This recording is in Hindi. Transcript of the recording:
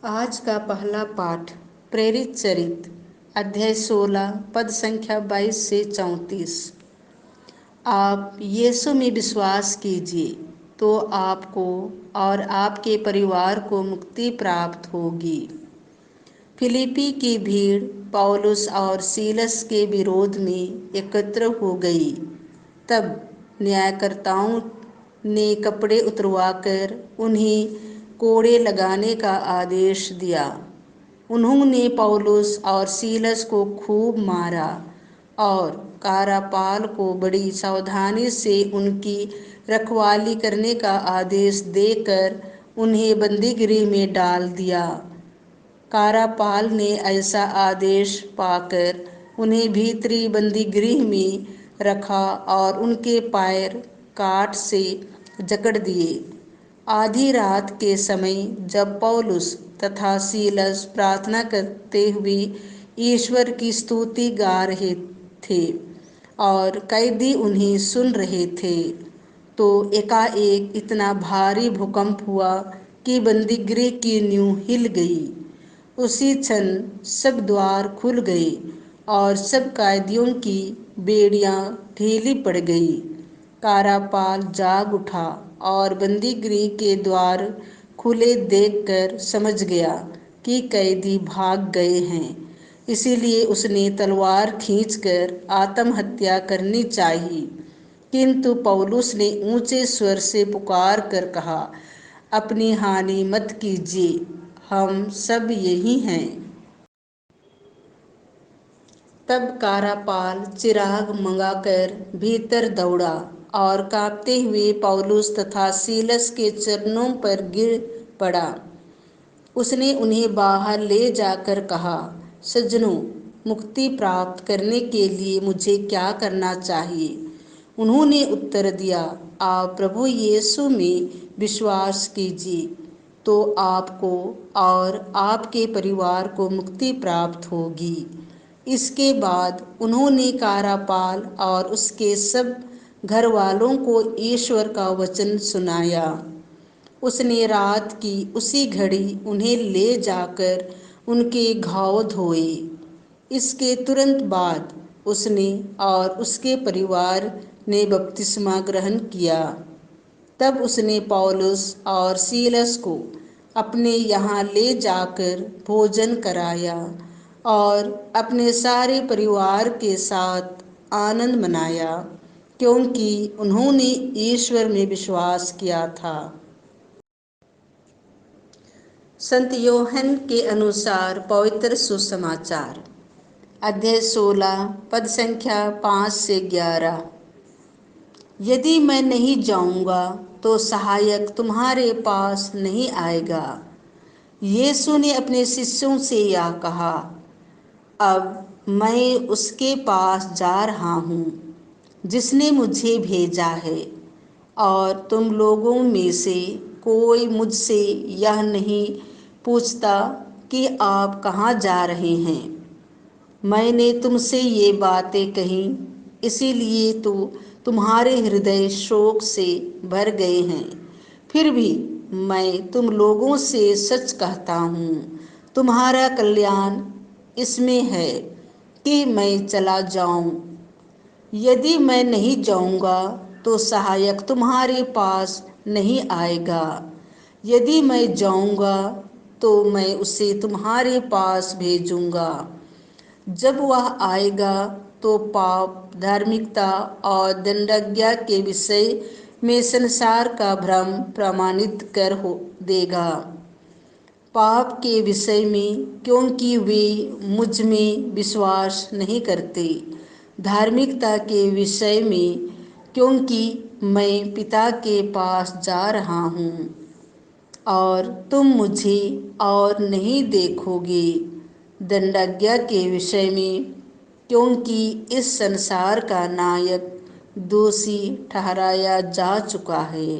आज का पहला पाठ प्रेरित चरित अध्याय 16 पद संख्या 22 से 34। आप यीशु में विश्वास कीजिए तो आपको और आपके परिवार को मुक्ति प्राप्त होगी। फिलिप्पी की भीड़ पौलुस और सीलस के विरोध में एकत्र हो गई। तब न्यायकर्ताओं ने कपड़े उतरवाकर उन्हें कोड़े लगाने का आदेश दिया। उन्होंने पौलुस और सीलस को खूब मारा और कारापाल को बड़ी सावधानी से उनकी रखवाली करने का आदेश देकर उन्हें बंदीगृह में डाल दिया। कारापाल ने ऐसा आदेश पाकर उन्हें भीतरी बंदीगृह में रखा और उनके पैर काट से जकड़ दिए। आधी रात के समय जब पौलुस तथा सीलस प्रार्थना करते हुए ईश्वर की स्तुति गा रहे थे और कैदी उन्हें सुन रहे थे, तो एकाएक इतना भारी भूकंप हुआ कि बंदीगृह की नींव हिल गई। उसी क्षण सब द्वार खुल गए और सब कैदियों की बेड़ियां ढीली पड़ गई। कारापाल जाग उठा और बंदीगृह के द्वार खुले देखकर समझ गया कि कैदी भाग गए हैं। इसीलिए उसने तलवार खींचकर आत्महत्या करनी चाहिए, किंतु पौलुस ने ऊंचे स्वर से पुकार कर कहा, अपनी हानि मत कीजिए, हम सब यही हैं। तब कारापाल चिराग मंगाकर भीतर दौड़ा और कांपते हुए पौलुस तथा सीलस के चरणों पर गिर पड़ा। उसने उन्हें बाहर ले जाकर कहा, सज्जनों, मुक्ति प्राप्त करने के लिए मुझे क्या करना चाहिए? उन्होंने उत्तर दिया, आप प्रभु यीशु में विश्वास कीजिए तो आपको और आपके परिवार को मुक्ति प्राप्त होगी। इसके बाद उन्होंने कारापाल और उसके सब घर वालों को ईश्वर का वचन सुनाया। उसने रात की उसी घड़ी उन्हें ले जाकर उनके घाव धोए। इसके तुरंत बाद उसने और उसके परिवार ने बपतिस्मा ग्रहण किया। तब उसने पौलुस और सीलस को अपने यहाँ ले जाकर भोजन कराया और अपने सारे परिवार के साथ आनंद मनाया, क्योंकि उन्होंने ईश्वर में विश्वास किया था। संत योहन के अनुसार पवित्र सुसमाचार अध्याय 16 पद संख्या 5 से 11। यदि मैं नहीं जाऊंगा तो सहायक तुम्हारे पास नहीं आएगा। यीशु ने अपने शिष्यों से यह कहा, अब मैं उसके पास जा रहा हूँ जिसने मुझे भेजा है, और तुम लोगों में से कोई मुझसे यह नहीं पूछता कि आप कहाँ जा रहे हैं। मैंने तुमसे ये बातें कही इसीलिए तो तुम्हारे हृदय शोक से भर गए हैं। फिर भी मैं तुम लोगों से सच कहता हूँ, तुम्हारा कल्याण इसमें है कि मैं चला जाऊँ। यदि मैं नहीं जाऊँगा तो सहायक तुम्हारे पास नहीं आएगा। यदि मैं जाऊँगा तो मैं उसे तुम्हारे पास भेजूँगा। जब वह आएगा तो पाप, धार्मिकता और दंडाज्ञा के विषय में संसार का भ्रम प्रमाणित कर हो देगा। पाप के विषय में, क्योंकि वे मुझ में विश्वास नहीं करते। धार्मिकता के विषय में, क्योंकि मैं पिता के पास जा रहा हूँ और तुम मुझे और नहीं देखोगे। दंडाज्ञा के विषय में, क्योंकि इस संसार का नायक दोषी ठहराया जा चुका है।